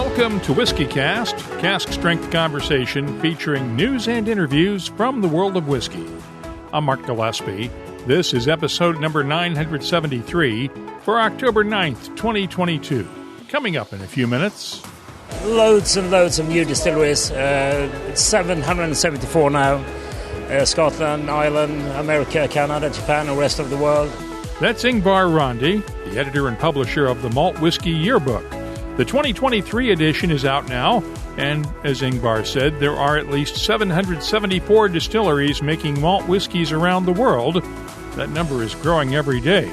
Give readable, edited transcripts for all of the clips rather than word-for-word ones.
Welcome to WhiskyCast, cask-strength conversation featuring news and interviews from the world of whiskey. I'm Mark Gillespie. This is episode number 973 for October 9th, 2022. Coming up in a few minutes. Loads and loads of new distilleries. It's 774 now. Scotland, Ireland, America, Canada, Japan, and the rest of the world. That's Ingvar Randi, the editor and publisher of the Malt Whisky Yearbook. The 2023 edition is out now, and as Ingvar said, there are at least 774 distilleries making malt whiskeys around the world. That number is growing every day.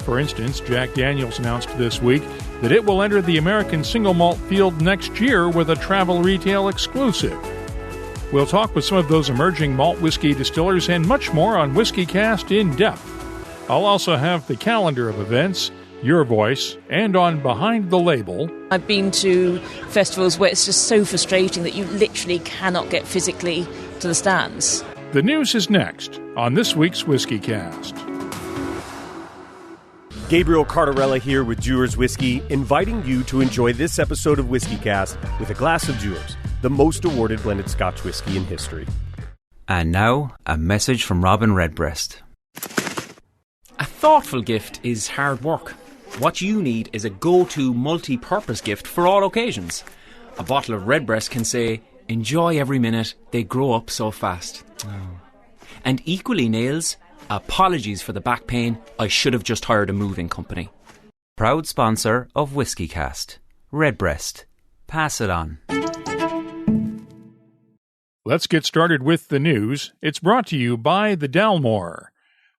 For instance, Jack Daniel's announced this week that it will enter the American Single Malt field next year with a travel retail exclusive. We'll talk with some of those emerging malt whiskey distillers and much more on WhiskyCast In-Depth. I'll also have the calendar of events, your voice, and on Behind the Label. I've been to festivals where it's just so frustrating that you literally cannot get physically to the stands. The news is next on this week's WhiskyCast. Gabriel Cardrona here with Dewar's Whiskey, inviting you to enjoy this episode of WhiskyCast with a glass of Dewar's, the most awarded blended Scotch whiskey in history. And now, a message from Robin Redbreast. A thoughtful gift is hard work. What you need is a go-to multi-purpose gift for all occasions. A bottle of Redbreast can say, "Enjoy every minute, they grow up so fast." Oh. And equally nails, "Apologies for the back pain, I should have just hired a moving company." Proud sponsor of WhiskyCast. Redbreast. Pass it on. Let's get started with the news. It's brought to you by the Dalmore.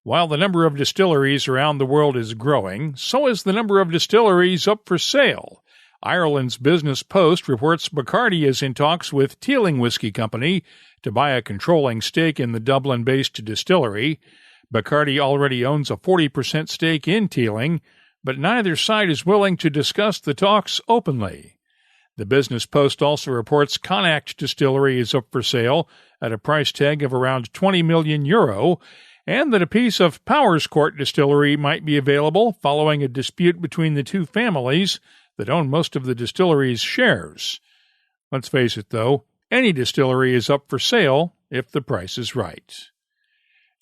While the number of distilleries around the world is growing, so is the number of distilleries up for sale. Ireland's Business Post reports Bacardi is in talks with Teeling Whiskey Company to buy a controlling stake in the Dublin-based distillery. Bacardi already owns a 40% stake in Teeling, but neither side is willing to discuss the talks openly. The Business Post also reports Connacht Distillery is up for sale at a price tag of around €20 million, and that a piece of Powerscourt Distillery might be available following a dispute between the two families that own most of the distillery's shares. Let's face it, though, any distillery is up for sale if the price is right.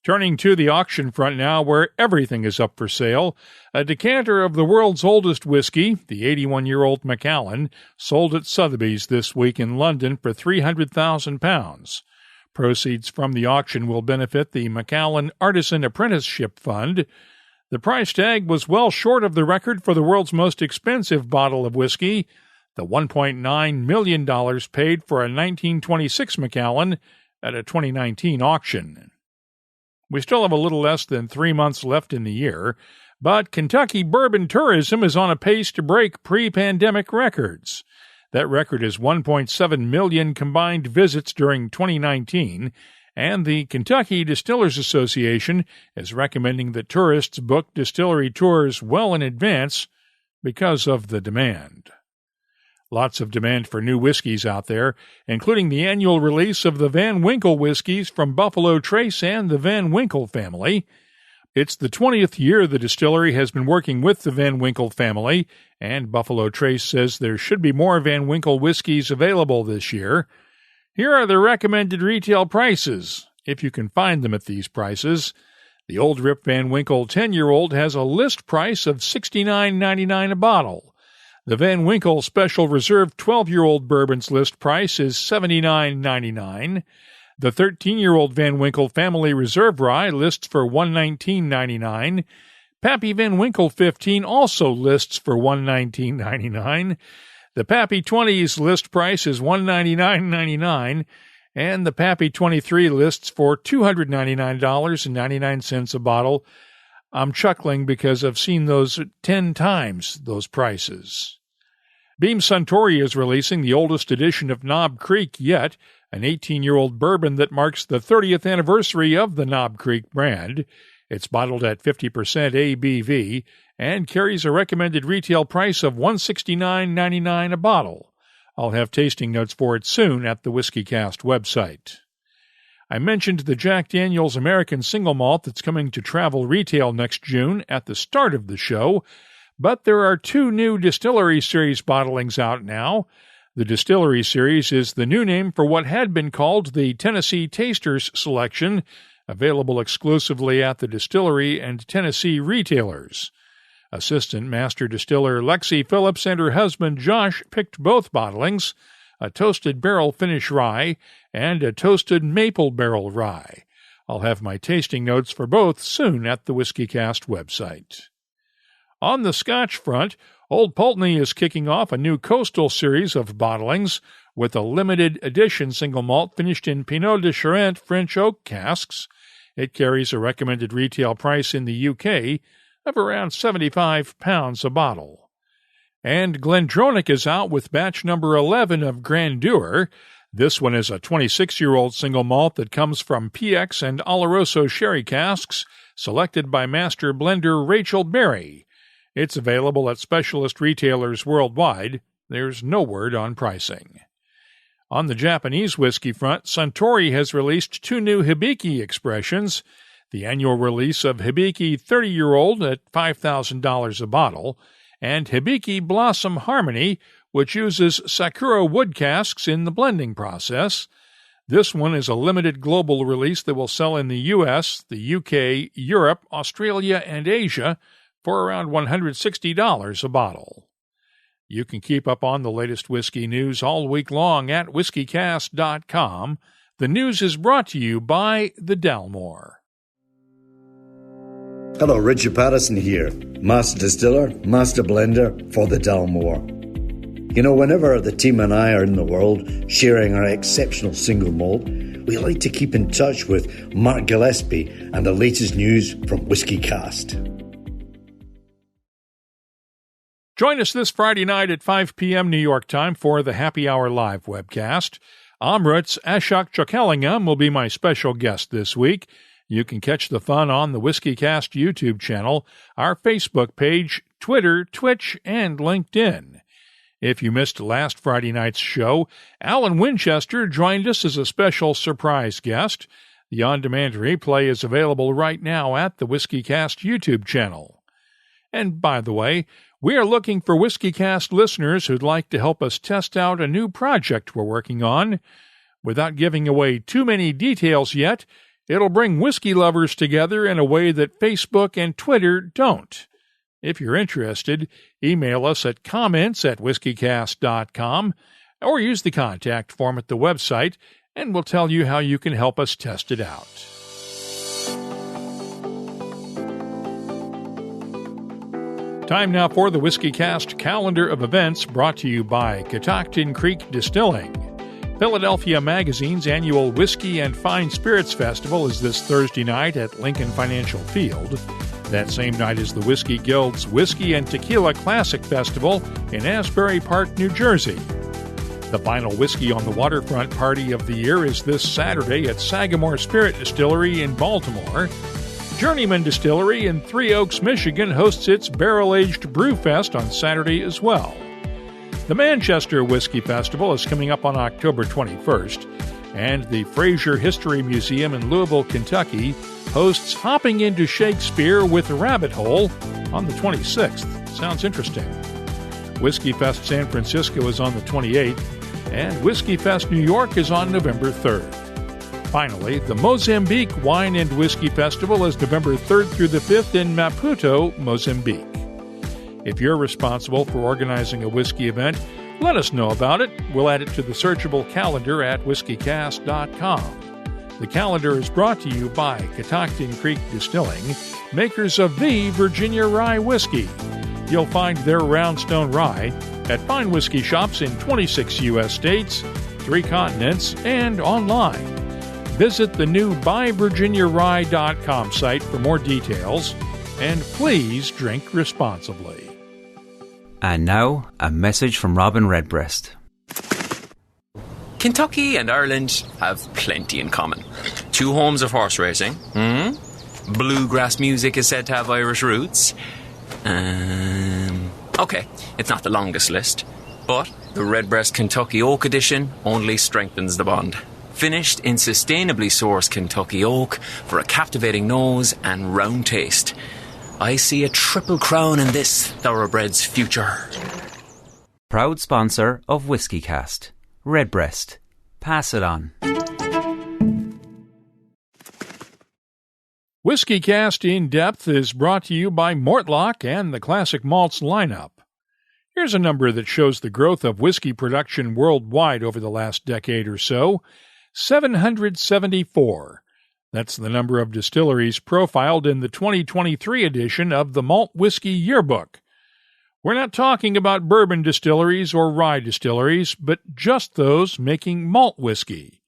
Turning to the auction front now, where everything is up for sale, a decanter of the world's oldest whiskey, the 81-year-old Macallan, sold at Sotheby's this week in London for £300,000. Proceeds from the auction will benefit the Macallan Artisan Apprenticeship Fund. The price tag was well short of the record for the world's most expensive bottle of whiskey, the $1.9 million paid for a 1926 Macallan at a 2019 auction. We still have a little less than 3 months left in the year, but Kentucky bourbon tourism is on a pace to break pre-pandemic records. That record is 1.7 million combined visits during 2019, and the Kentucky Distillers Association is recommending that tourists book distillery tours well in advance because of the demand. Lots of demand for new whiskeys out there, including the annual release of the Van Winkle whiskeys from Buffalo Trace and the Van Winkle family. It's the 20th year the distillery has been working with the Van Winkle family, and Buffalo Trace says there should be more Van Winkle whiskeys available this year. Here are the recommended retail prices, if you can find them at these prices. The Old Rip Van Winkle 10-year-old has a list price of $69.99 a bottle. The Van Winkle Special Reserve 12-year-old bourbon's list price is $79.99. The 13-year-old Van Winkle Family Reserve Rye lists for $119.99. Pappy Van Winkle 15 also lists for $119.99. The Pappy 20's list price is $199.99, and the Pappy 23 lists for $299.99 a bottle. I'm chuckling because I've seen those 10 times, those prices. Beam Suntory is releasing the oldest edition of Knob Creek yet, an 18-year-old bourbon that marks the 30th anniversary of the Knob Creek brand. It's bottled at 50% ABV and carries a recommended retail price of $169.99 a bottle. I'll have tasting notes for it soon at the WhiskyCast website. I mentioned the Jack Daniel's American Single Malt that's coming to travel retail next June at the start of the show, But there are 2 new Distillery Series bottlings out now. The Distillery Series is the new name for what had been called the Tennessee Tasters Selection, available exclusively at the Distillery and Tennessee retailers. Assistant Master Distiller Lexi Phillips and her husband Josh picked both bottlings, a toasted barrel finish rye and a toasted maple barrel rye. I'll have my tasting notes for both soon at the WhiskyCast website. On the Scotch front, Old Pulteney is kicking off a new coastal series of bottlings with a limited edition single malt finished in Pinot de Charente French oak casks. It carries a recommended retail price in the UK of around £75 a bottle. And Glendronach is out with batch number 11 of Grandeur. This one is a 26-year-old single malt that comes from PX and Oloroso sherry casks, selected by master blender Rachel Berry. It's available at specialist retailers worldwide. There's no word on pricing. On the Japanese whiskey front, Suntory has released 2 new Hibiki expressions. The annual release of Hibiki 30-year-old at $5,000 a bottle, and Hibiki Blossom Harmony, which uses Sakura wood casks in the blending process. This one is a limited global release that will sell in the US, the UK, Europe, Australia, and Asia for around $160 a bottle. You can keep up on the latest whiskey news all week long at WhiskyCast.com. The news is brought to you by the Dalmore. Hello, Richard Patterson here, Master Distiller, Master Blender for the Dalmore. You know, whenever the team and I are in the world sharing our exceptional single malt, we like to keep in touch with Mark Gillespie and the latest news from WhiskyCast. Join us this Friday night at 5 p.m. New York time for the Happy Hour Live webcast. Amrut's Ashok Chokalingam will be my special guest this week. You can catch the fun on the WhiskyCast YouTube channel, our Facebook page, Twitter, Twitch, and LinkedIn. If you missed last Friday night's show, Alan Winchester joined us as a special surprise guest. The on-demand replay is available right now at the WhiskyCast YouTube channel. And by the way, we are looking for WhiskyCast listeners who'd like to help us test out a new project we're working on. Without giving away too many details yet, it'll bring whiskey lovers together in a way that Facebook and Twitter don't. If you're interested, email us at comments@whiskycast.com or use the contact form at the website, and we'll tell you how you can help us test it out. Time now for the WhiskyCast calendar of events brought to you by Catoctin Creek Distilling. Philadelphia Magazine's annual Whiskey and Fine Spirits Festival is this Thursday night at Lincoln Financial Field. That same night is the Whiskey Guild's Whiskey and Tequila Classic Festival in Asbury Park, New Jersey. The final Whiskey on the Waterfront party of the year is this Saturday at Sagamore Spirit Distillery in Baltimore. Journeyman Distillery in Three Oaks, Michigan hosts its Barrel-Aged Brew Fest on Saturday as well. The Manchester Whiskey Festival is coming up on October 21st, and the Fraser History Museum in Louisville, Kentucky hosts Hopping into Shakespeare with Rabbit Hole on the 26th. Sounds interesting. Whiskey Fest San Francisco is on the 28th, and Whiskey Fest New York is on November 3rd. Finally, the Mozambique Wine and Whiskey Festival is November 3rd through the 5th in Maputo, Mozambique. If you're responsible for organizing a whiskey event, let us know about it. We'll add it to the searchable calendar at WhiskyCast.com. The calendar is brought to you by Catoctin Creek Distilling, makers of the Virginia Rye Whiskey. You'll find their Roundstone Rye at fine whiskey shops in 26 U.S. states, 3 continents, and online. Visit the new BuyVirginiaRye.com site for more details, and please drink responsibly. And now, a message from Robin Redbreast. Kentucky and Ireland have plenty in common. 2 homes of horse racing. Bluegrass music is said to have Irish roots. Okay, it's not the longest list, but the Redbreast Kentucky Oak Edition only strengthens the bond. Finished in sustainably sourced Kentucky oak for a captivating nose and round taste. I see a triple crown in this thoroughbred's future. Proud sponsor of WhiskyCast. Redbreast. Pass it on. WhiskyCast In-Depth is brought to you by Mortlach and the Classic Malts lineup. Here's a number that shows the growth of whiskey production worldwide over the last decade or so. 774. That's the number of distilleries profiled in the 2023 edition of the Malt Whisky Yearbook. We're not talking about bourbon distilleries or rye distilleries, but just those making malt whiskey.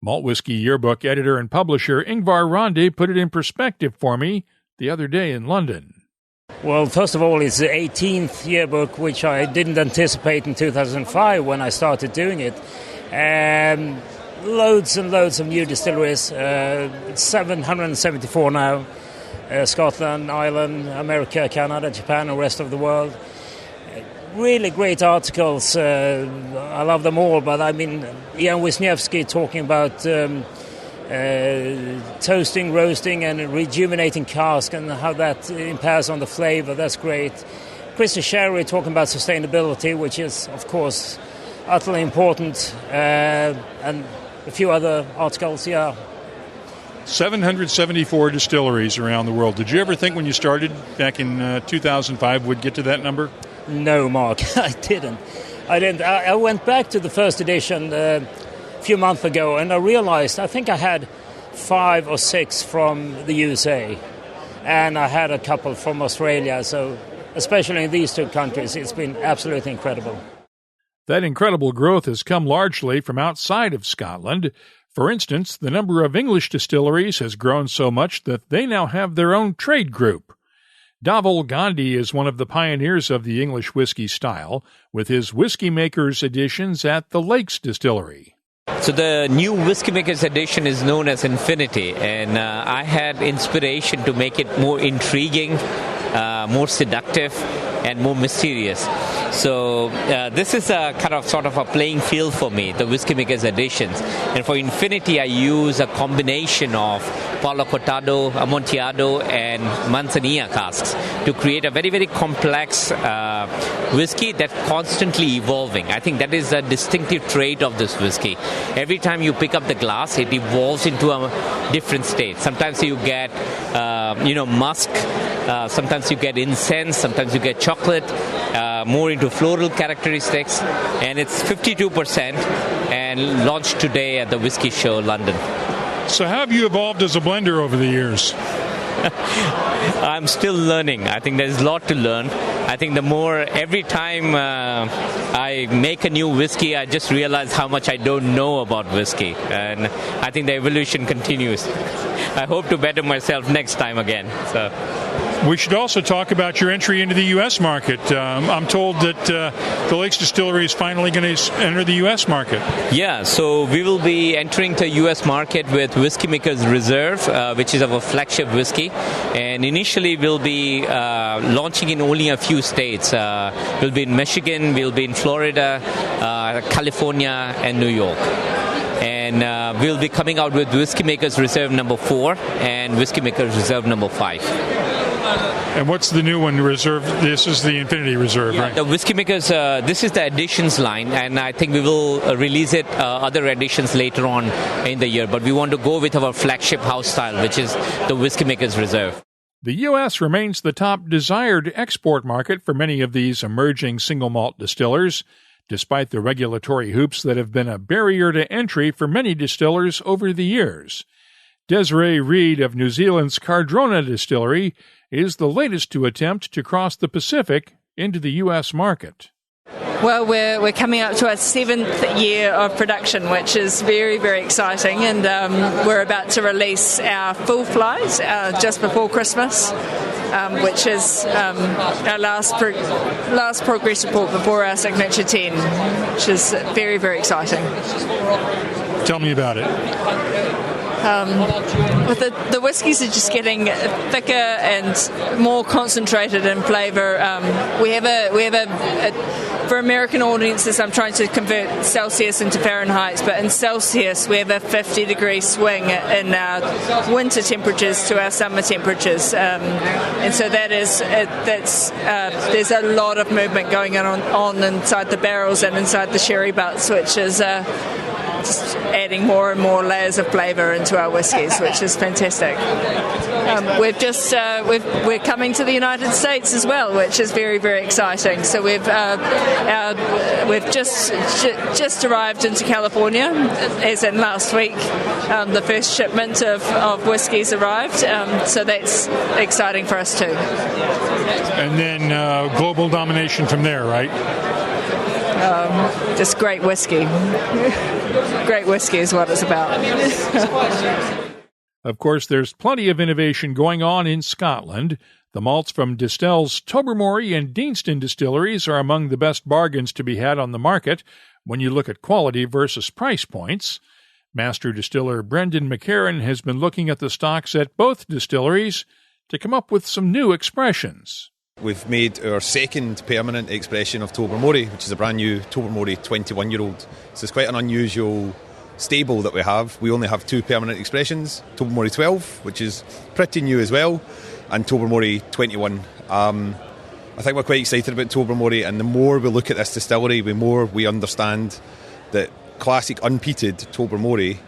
Malt Whisky Yearbook editor and publisher Ingvar Randi put it in perspective for me the other day in London. Well, first of all, it's the 18th yearbook, which I didn't anticipate in 2005 when I started doing it. Loads and loads of new distilleries, 774 now, Scotland, Ireland, America, Canada, Japan, and the rest of the world. Really great articles, I love them all, but I mean, Ian Wisniewski talking about toasting, roasting, and rejuvenating cask and how that impairs on the flavour, that's great. Chris Desiree talking about sustainability, which is, of course, utterly important, and a few other articles, 774 distilleries around the world. Did you ever think when you started back in 2005 would get to that number? No, Mark, I didn't. I went back to the first edition a few months ago, and I realized I think I had 5 or 6 from the USA, and I had a couple from Australia, so especially in these two countries, it's been absolutely incredible. That incredible growth has come largely from outside of Scotland. For instance, the number of English distilleries has grown so much that they now have their own trade group. Dhavall Gandhi is one of the pioneers of the English whiskey style, with his Whiskey Makers editions at the Lakes Distillery. So the new Whiskey Makers edition is known as Infinity, and I had inspiration to make it more intriguing, more seductive, and more mysterious. So this is a kind of sort of a playing field for me, the Whiskey Makers editions. And for Infinity, I use a combination of Palo Cortado, Amontillado, and Manzanilla casks to create a very, very complex whiskey that's constantly evolving. I think that is a distinctive trait of this whiskey. Every time you pick up the glass, it evolves into a different state. Sometimes you get, musk. Sometimes you get incense. Sometimes you get chocolate. More into floral characteristics, and it's 52% and launched today at the Whiskey Show, London. So how have you evolved as a blender over the years? I'm still learning. I think there's a lot to learn. I think every time I make a new whiskey, I just realize how much I don't know about whiskey, and I think the evolution continues. I hope to better myself next time again. So. We should also talk about your entry into the U.S. market. I'm told that the Lakes Distillery is finally going to enter the U.S. market. Yeah, so we will be entering the U.S. market with Whiskey Makers Reserve, which is our flagship whiskey. And initially we'll be launching in only a few states. We'll be in Michigan, we'll be in Florida, California, and New York. And we'll be coming out with Whiskey Makers Reserve number 4 and Whiskey Makers Reserve number 5. And what's the new one, Reserve? This is the Infinity Reserve, right? The Whiskey Makers, this is the editions line, and I think we will release it, other editions later on in the year. But we want to go with our flagship house style, which is the Whiskey Makers Reserve. The U.S. remains the top desired export market for many of these emerging single malt distillers, despite the regulatory hoops that have been a barrier to entry for many distillers over the years. Desiree Reid of New Zealand's Cardrona Distillery is the latest to attempt to cross the Pacific into the U.S. market. Well, we're coming up to our 7th year of production, which is very, very exciting, and we're about to release our full flight just before Christmas, which is our last progress report before our signature 10, which is very, very exciting. Tell me about it. the whiskies are just getting thicker and more concentrated in flavour. We have a for American audiences, I'm trying to convert Celsius into Fahrenheit, but in Celsius we have a 50-degree swing in our winter temperatures to our summer temperatures, and so there's a lot of movement going on inside the barrels and inside the sherry butts, which is just adding more and more layers of flavour into our whiskies, which is fantastic. We're coming to the United States as well, which is very, very exciting. So we've just arrived into California, as in last week. The first shipment of whiskies arrived, so that's exciting for us too. And then global domination from there, right? Just great whiskey. Great whiskey is what it's about. Of course, there's plenty of innovation going on in Scotland. The malts from Distell's Tobermory and Deanston distilleries are among the best bargains to be had on the market when you look at quality versus price points. Master distiller Brendan McCarran has been looking at the stocks at both distilleries to come up with some new expressions. We've made our second permanent expression of Tobermory, which is a brand new Tobermory 21-year-old. So it's quite an unusual stable that we have. We only have two permanent expressions, Tobermory 12, which is pretty new as well, and Tobermory 21. I think we're quite excited about Tobermory, and the more we look at this distillery, the more we understand that classic unpeated Tobermory,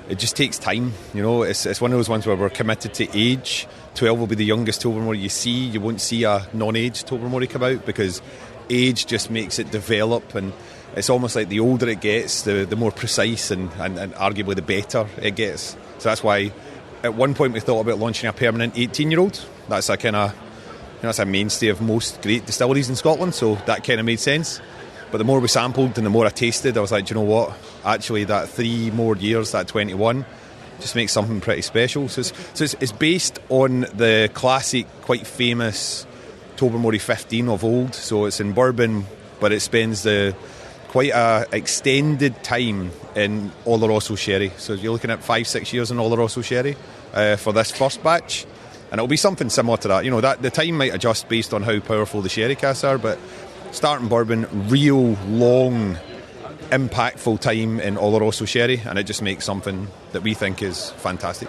it just takes time. You know, it's one of those ones where we're committed to age. 12 will be the youngest Tobermory you see. You won't see a non-aged Tobermory come out because age just makes it develop, and it's almost like the older it gets, the more precise and arguably the better it gets. So that's why at one point we thought about launching a permanent 18-year-old. That's a kind of, that's a mainstay of most great distilleries in Scotland, so that kind of made sense. But the more we sampled and the more I tasted, I was like, do you know what? Actually, that 3 more years, that 21, just makes something pretty special. So it's based on the classic, quite famous Tobermory 15 of old. So it's in bourbon, but it spends quite a extended time in Oloroso sherry. So you're looking at 5-6 years in Oloroso sherry for this first batch, and it'll be something similar to that. You know, that the time might adjust based on how powerful the sherry casks are, but starting bourbon, real long, impactful time in Oloroso sherry, and it just makes something that we think is fantastic.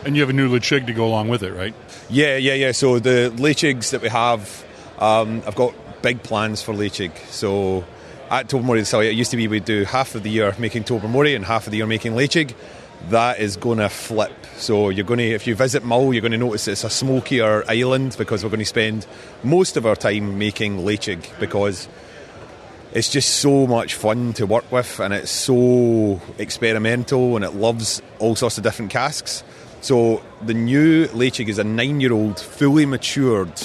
And you have a new Leitchig to go along with it, right? Yeah. So the Leitchigs that we have, I've got big plans for Leitchig. So at Tobermory Distillery, it used to be we'd do half of the year making Tobermory and half of the year making Leitchig. That is going to flip. So you're going to, if you visit Mull, you're going to notice it's a smokier island because we're going to spend most of our time making Leitchig because it's just so much fun to work with, and it's so experimental, and it loves all sorts of different casks. So the new Leitchig is a 9-year-old, fully matured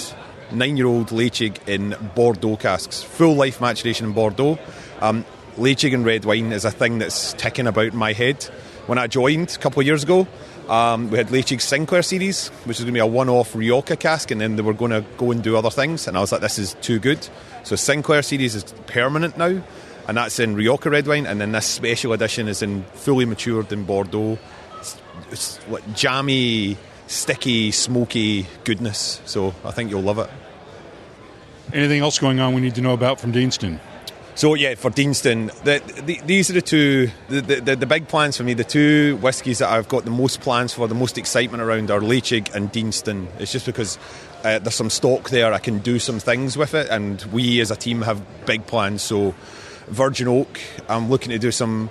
9-year-old Leitchig in Bordeaux casks, full life maturation in Bordeaux. Leitchig and red wine is a thing that's ticking about in my head. When I joined a couple of years ago, we had Leitchig Sinclair series, which is going to be a one-off Rioja cask, and then they were going to go and do other things, and I was like, this is too good. So Sinclair series is permanent now, and that's in Rioja red wine, and then this special edition is in fully matured in Bordeaux. It's like jammy, sticky, smoky goodness, so I think you'll love it. Anything else going on we need to know about from Deanston? So yeah, for Deanston, these are the two, the big plans for me. The two whiskies that I've got the most plans for, the most excitement around are Leitchig and Deanston. It's just because there's some stock there, I can do some things with it, and we as a team have big plans. So Virgin Oak, I'm looking to do some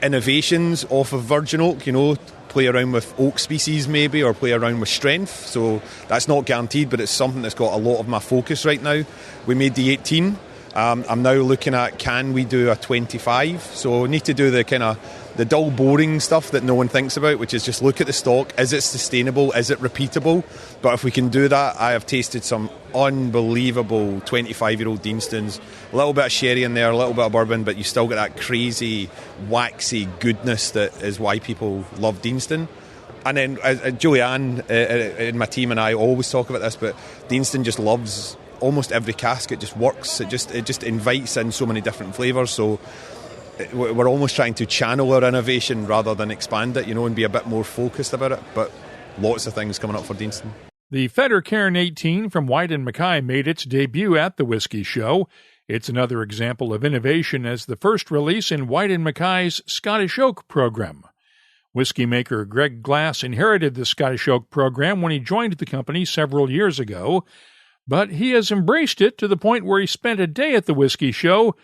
innovations off of Virgin Oak, you know, play around with oak species maybe, or play around with strength. So that's not guaranteed, but it's something that's got a lot of my focus right now. We made the 18. I'm now looking at, can we do a 25? So need to do the kind of the dull, boring stuff that no one thinks about, which is just look at the stock. Is it sustainable? Is it repeatable? But if we can do that, I have tasted some unbelievable 25-year-old Deanstons. A little bit of sherry in there, a little bit of bourbon, but you still get that crazy, waxy goodness that is why people love Deanston. And then Julianne and my team and I always talk about this, but Deanston just loves almost every cask. It just works. It just invites in so many different flavours. So we're almost trying to channel our innovation rather than expand it, and be a bit more focused about it. But lots of things coming up for Deanston. The Fetter Cairn 18 from White & Mackay made its debut at the Whisky Show. It's another example of innovation as the first release in White & Mackay's Scottish Oak program. Whiskey maker Greg Glass inherited the Scottish Oak program when he joined the company several years ago, but he has embraced it to the point where he spent a day at the Whisky Show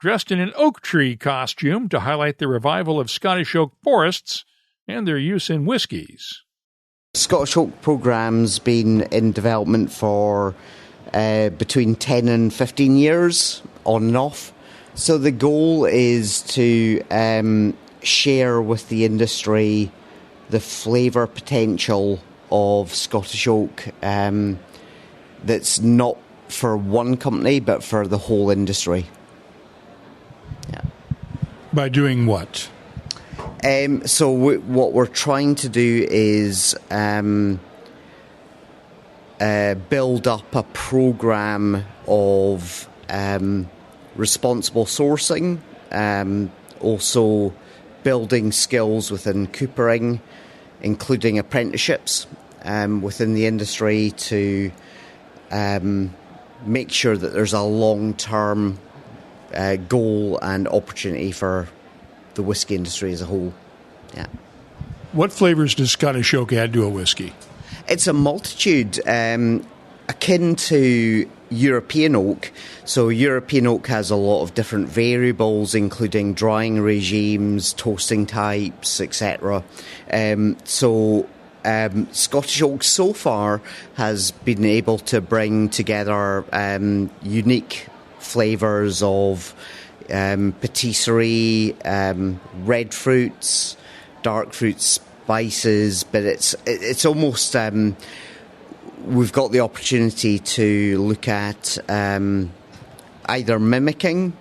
dressed in an oak tree costume to highlight the revival of Scottish oak forests and their use in whiskies. Scottish Oak program's been in development for between 10 and 15 years, on and off. So the goal is to share with the industry the flavour potential of Scottish Oak that's not for one company but for the whole industry. Yeah. By doing what? So what we're trying to do is build up a program of responsible sourcing, also building skills within coopering, including apprenticeships within the industry to make sure that there's a long-term goal and opportunity for the whisky industry as a whole. Yeah. What flavours does Scottish Oak add to a whisky? It's a multitude, akin to European oak. So European oak has a lot of different variables, including drying regimes, toasting types, etc. Scottish oak so far has been able to bring together unique flavours of patisserie, red fruits, dark fruits, spices, but it's almost we've got the opportunity to look at either mimicking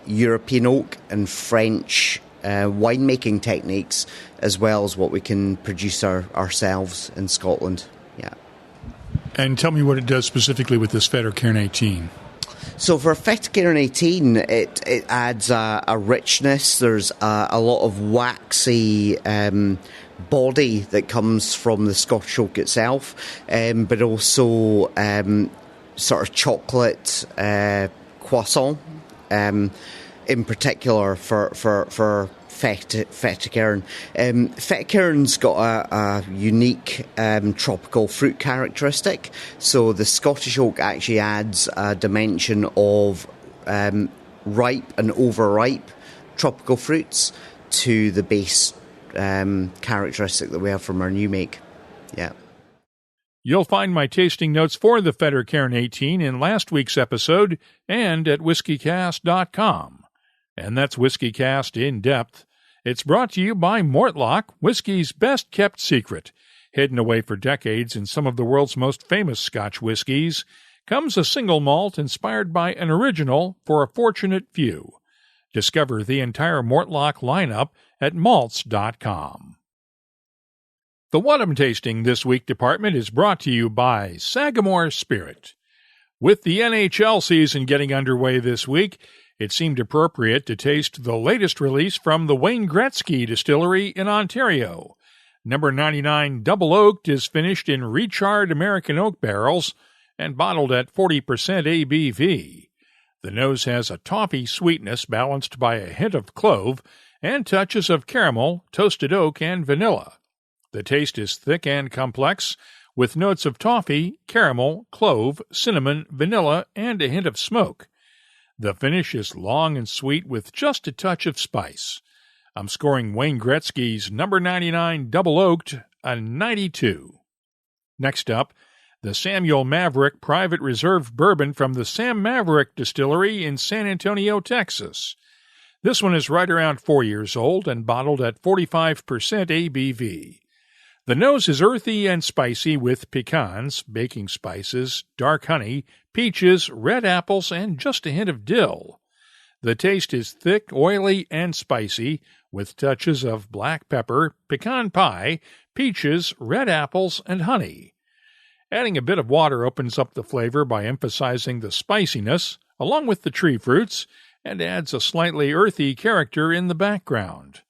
European oak and French winemaking techniques, as well as what we can produce ourselves in Scotland. Yeah. And tell me what it does specifically with this Fetter Cairn 18. So for Fetter Cairn 18, it adds a richness. There's a lot of waxy body that comes from the Scottish oak itself, but also sort of chocolate croissant, in particular for Fetter Cairn. Fetter Cairn's got a unique tropical fruit characteristic, so the Scottish oak actually adds a dimension of ripe and overripe tropical fruits to the base characteristic that we have from our new make. Yeah. You'll find my tasting notes for the Fetter Cairn 18 in last week's episode and at WhiskyCast.com. And that's WhiskyCast In-Depth. It's brought to you by Mortlach, whiskey's best-kept secret. Hidden away for decades in some of the world's most famous Scotch whiskies, comes a single malt inspired by an original for a fortunate few. Discover the entire Mortlach lineup at malts.com. The What I'm Tasting This Week department is brought to you by Sagamore Spirit. With the NHL season getting underway this week, it seemed appropriate to taste the latest release from the Wayne Gretzky Distillery in Ontario. Number 99 Double Oaked is finished in recharred American oak barrels and bottled at 40% ABV. The nose has a toffee sweetness balanced by a hint of clove and touches of caramel, toasted oak, and vanilla. The taste is thick and complex, with notes of toffee, caramel, clove, cinnamon, vanilla, and a hint of smoke. The finish is long and sweet with just a touch of spice. I'm scoring Wayne Gretzky's number 99 Double Oaked a 92. Next up, the Samuel Maverick Private Reserve Bourbon from the Sam Maverick Distillery in San Antonio, Texas. This one is right around 4 years old and bottled at 45% ABV. The nose is earthy and spicy with pecans, baking spices, dark honey, peaches, red apples, and just a hint of dill. The taste is thick, oily, and spicy, with touches of black pepper, pecan pie, peaches, red apples, and honey. Adding a bit of water opens up the flavor by emphasizing the spiciness, along with the tree fruits, and adds a slightly earthy character in the background.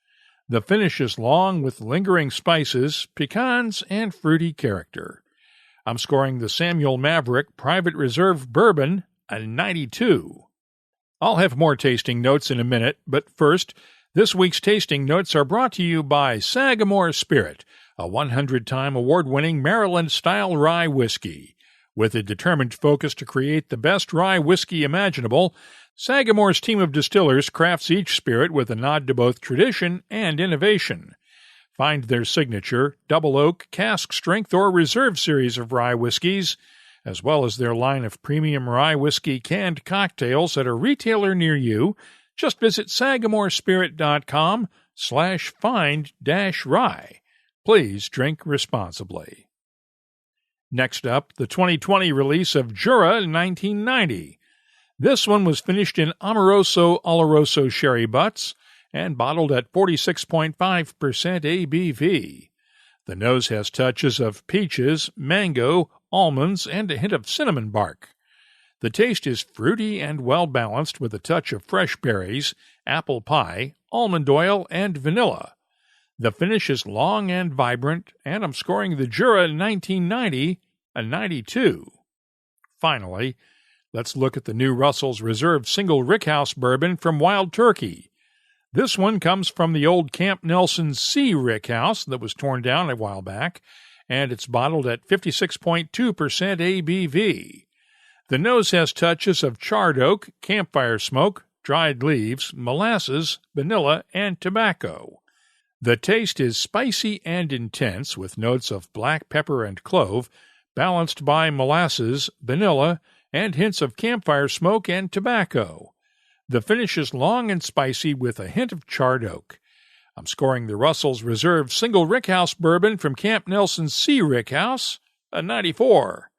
The finish is long with lingering spices, pecans, and fruity character. I'm scoring the Samuel Maverick Private Reserve Bourbon a 92. I'll have more tasting notes in a minute, but first, this week's tasting notes are brought to you by Sagamore Spirit, a 100-time award-winning Maryland-style rye whiskey. With a determined focus to create the best rye whiskey imaginable, Sagamore's team of distillers crafts each spirit with a nod to both tradition and innovation. Find their signature double oak, cask strength, or reserve series of rye whiskeys, as well as their line of premium rye whiskey canned cocktails at a retailer near you. Just visit sagamorespirit.com/find-rye. Please drink responsibly. Next up, the 2020 release of Jura 1990. This one was finished in Amoroso Oloroso sherry butts and bottled at 46.5% ABV. The nose has touches of peaches, mango, almonds, and a hint of cinnamon bark. The taste is fruity and well-balanced with a touch of fresh berries, apple pie, almond oil, and vanilla. The finish is long and vibrant, and I'm scoring the Jura 1990 a 92. Finally, let's look at the new Russell's Reserve Single Rickhouse Bourbon from Wild Turkey. This one comes from the old Camp Nelson C Rickhouse that was torn down a while back, and it's bottled at 56.2% ABV. The nose has touches of charred oak, campfire smoke, dried leaves, molasses, vanilla, and tobacco. The taste is spicy and intense with notes of black pepper and clove, balanced by molasses, vanilla, and hints of campfire smoke and tobacco. The finish is long and spicy with a hint of charred oak. I'm scoring the Russell's Reserve Single Rickhouse Bourbon from Camp Nelson C Rickhouse a 94.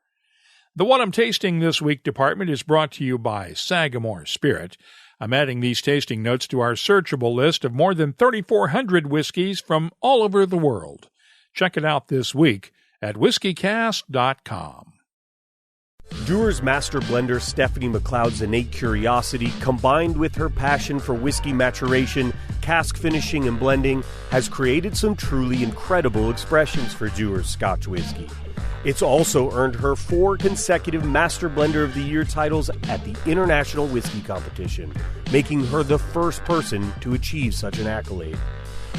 The What I'm Tasting This Week department is brought to you by Sagamore Spirit. I'm adding these tasting notes to our searchable list of more than 3,400 whiskeys from all over the world. Check it out this week at WhiskyCast.com. Dewar's master blender Stephanie McLeod's innate curiosity, combined with her passion for whiskey maturation, cask finishing, and blending, has created some truly incredible expressions for Dewar's Scotch whiskey. It's also earned her 4 consecutive Master Blender of the Year titles at the International Whiskey Competition, making her the first person to achieve such an accolade.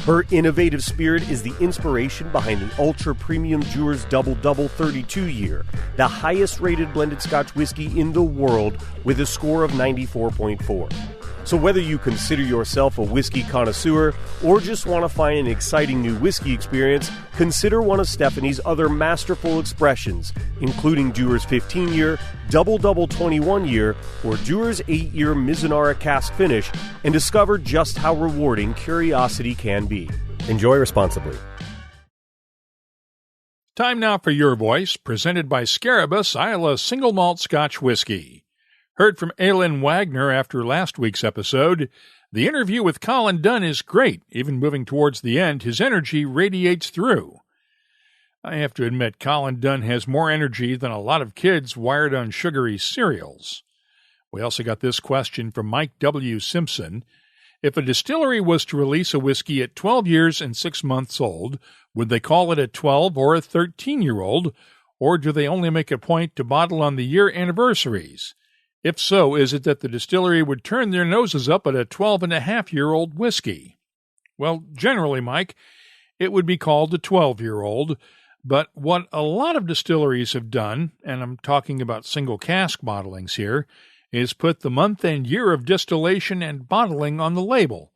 Her innovative spirit is the inspiration behind the ultra-premium Dewar's Double 32 Year, the highest-rated blended Scotch whiskey in the world with a score of 94.4. So whether you consider yourself a whiskey connoisseur or just want to find an exciting new whiskey experience, consider one of Stephanie's other masterful expressions, including Dewar's 15-year, Double 21-year, or Dewar's 8-year Mizunara cask finish, and discover just how rewarding curiosity can be. Enjoy responsibly. Time now for Your Voice, presented by Scarabus Islay Single Malt Scotch Whiskey. Heard from Aylin Wagner after last week's episode. The interview with Colin Dunn is great. Even moving towards the end, his energy radiates through. I have to admit, Colin Dunn has more energy than a lot of kids wired on sugary cereals. We also got this question from Mike W. Simpson. If a distillery was to release a whiskey at 12 years and 6 months old, would they call it a 12 or a 13-year-old, or do they only make a point to bottle on the year anniversaries? If so, is it that the distillery would turn their noses up at a 12-and-a-half-year-old whiskey? Well, generally, Mike, it would be called a 12-year-old, but what a lot of distilleries have done, and I'm talking about single cask bottlings here, is put the month and year of distillation and bottling on the label.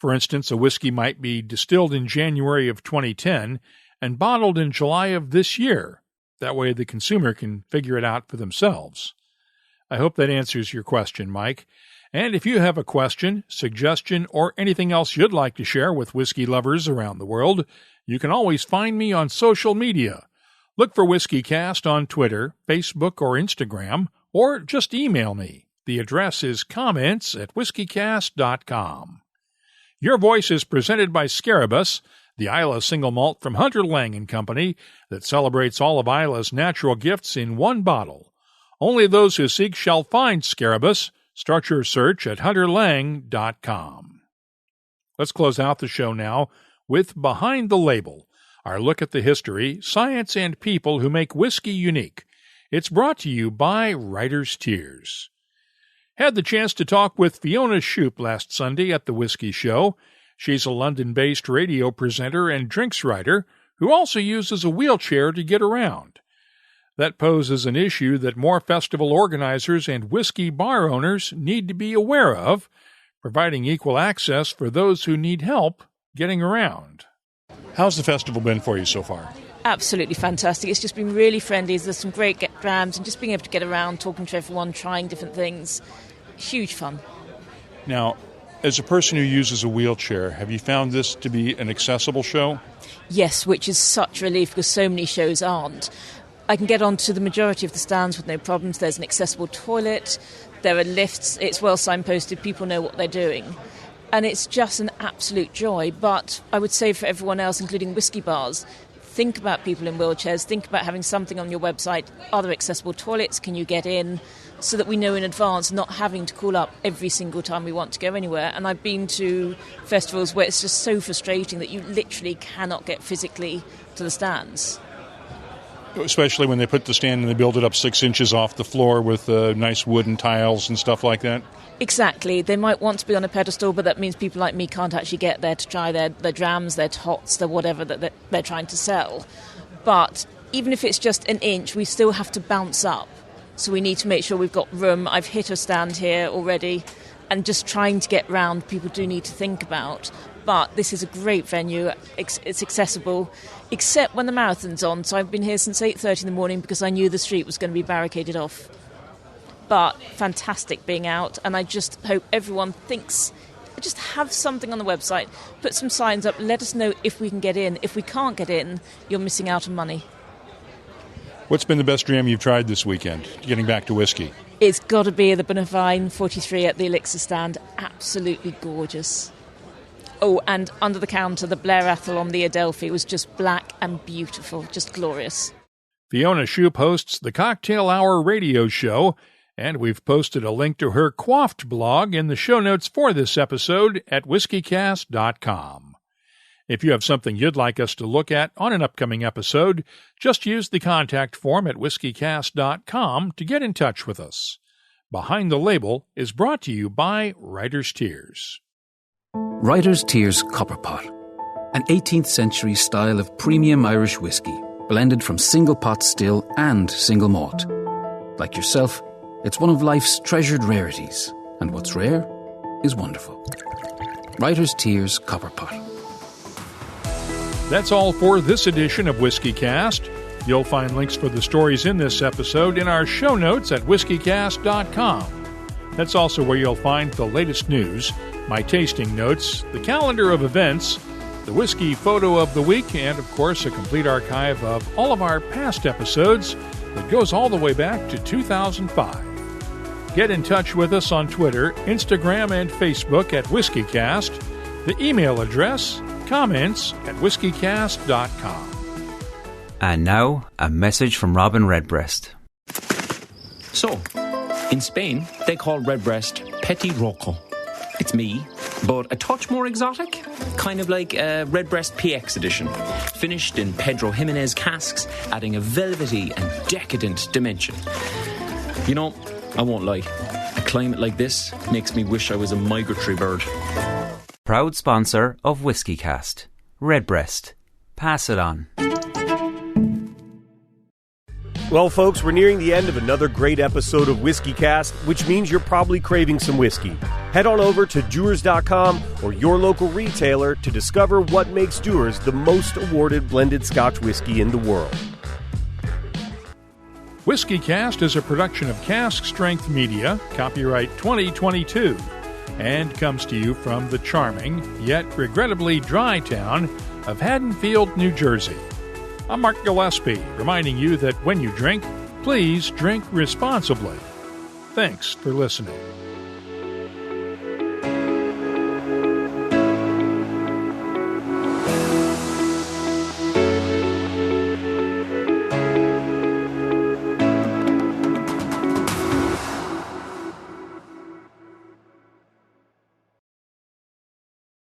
For instance, a whiskey might be distilled in January of 2010 and bottled in July of this year. That way the consumer can figure it out for themselves. I hope that answers your question, Mike. And if you have a question, suggestion, or anything else you'd like to share with whiskey lovers around the world, you can always find me on social media. Look for WhiskyCast on Twitter, Facebook, or Instagram, or just email me. The address is comments@whiskycast.com. Your Voice is presented by Scarabus, the Islay Single Malt from Hunter Lang & Company that celebrates all of Islay's natural gifts in one bottle. Only those who seek shall find Scarabus. Start your search at hunterlang.com. Let's close out the show now with Behind the Label, our look at the history, science, and people who make whiskey unique. It's brought to you by Writer's Tears. Had the chance to talk with Fiona Shoup last Sunday at the Whiskey Show. She's a London-based radio presenter and drinks writer who also uses a wheelchair to get around. That poses an issue that more festival organizers and whiskey bar owners need to be aware of, providing equal access for those who need help getting around. How's the festival been for you so far? Absolutely fantastic. It's just been really friendly. There's some great drams and just being able to get around, talking to everyone, trying different things. Huge fun. Now, as a person who uses a wheelchair, have you found this to be an accessible show? Yes, which is such a relief because so many shows aren't. I can get onto the majority of the stands with no problems. There's an accessible toilet, there are lifts, it's well signposted, people know what they're doing. And it's just an absolute joy. But I would say for everyone else, including whiskey bars, think about people in wheelchairs, think about having something on your website. Are there accessible toilets? Can you get in? So that we know in advance, not having to call up every single time we want to go anywhere. And I've been to festivals where it's just so frustrating that you literally cannot get physically to the stands. Especially when they put the stand and they build it up 6 inches off the floor with nice wooden tiles and stuff like that? Exactly. They might want to be on a pedestal, but that means people like me can't actually get there to try their drams, their tots, their whatever that they're trying to sell. But even if it's just an inch, we still have to bounce up. So we need to make sure we've got room. I've hit a stand here already, and just trying to get round, people do need to think about. But this is a great venue. It's accessible, except when the marathon's on. So I've been here since 8:30 in the morning because I knew the street was going to be barricaded off. But fantastic being out, and I just hope everyone thinks, just have something on the website, put some signs up, let us know if we can get in. If we can't get in, you're missing out on money. What's been the best dram you've tried this weekend, getting back to whiskey? It's got to be the Bonavine 43 at the Elixir stand. Absolutely gorgeous. Oh, and under the counter, the Blair Athol on the Adelphi was just black and beautiful, just glorious. Fiona Shoup hosts the Cocktail Hour radio show, and we've posted a link to her coiffed blog in the show notes for this episode at whiskycast.com. If you have something you'd like us to look at on an upcoming episode, just use the contact form at whiskycast.com to get in touch with us. Behind the Label is brought to you by Writer's Tears. Writer's Tears Copperpot, an 18th century style of premium Irish whiskey, blended from single pot still and single malt. Like yourself, it's one of life's treasured rarities, and what's rare is wonderful. Writer's Tears Copperpot. That's all for this edition of WhiskyCast. You'll find links for the stories in this episode in our show notes at whiskycast.com. That's also where you'll find the latest news, my tasting notes, the calendar of events, the whiskey photo of the week, and, of course, a complete archive of all of our past episodes that goes all the way back to 2005. Get in touch with us on Twitter, Instagram, and Facebook at WhiskyCast. The email address, comments at whiskycast.com. And now, a message from Robin Redbreast. So, in Spain, they call Redbreast Petit Roco. It's me, but a touch more exotic. Kind of like a Redbreast PX edition. Finished in Pedro Jimenez casks, adding a velvety and decadent dimension. You know, I won't lie. A climate like this makes me wish I was a migratory bird. Proud sponsor of WhiskyCast. Redbreast. Pass it on. Well, folks, we're nearing the end of another great episode of WhiskyCast, which means you're probably craving some whiskey. Head on over to Dewar's.com or your local retailer to discover what makes Dewar's the most awarded blended Scotch whiskey in the world. WhiskyCast is a production of Cask Strength Media, copyright 2022, and comes to you from the charming, yet regrettably dry town of Haddonfield, New Jersey. I'm Mark Gillespie, reminding you that when you drink, please drink responsibly. Thanks for listening.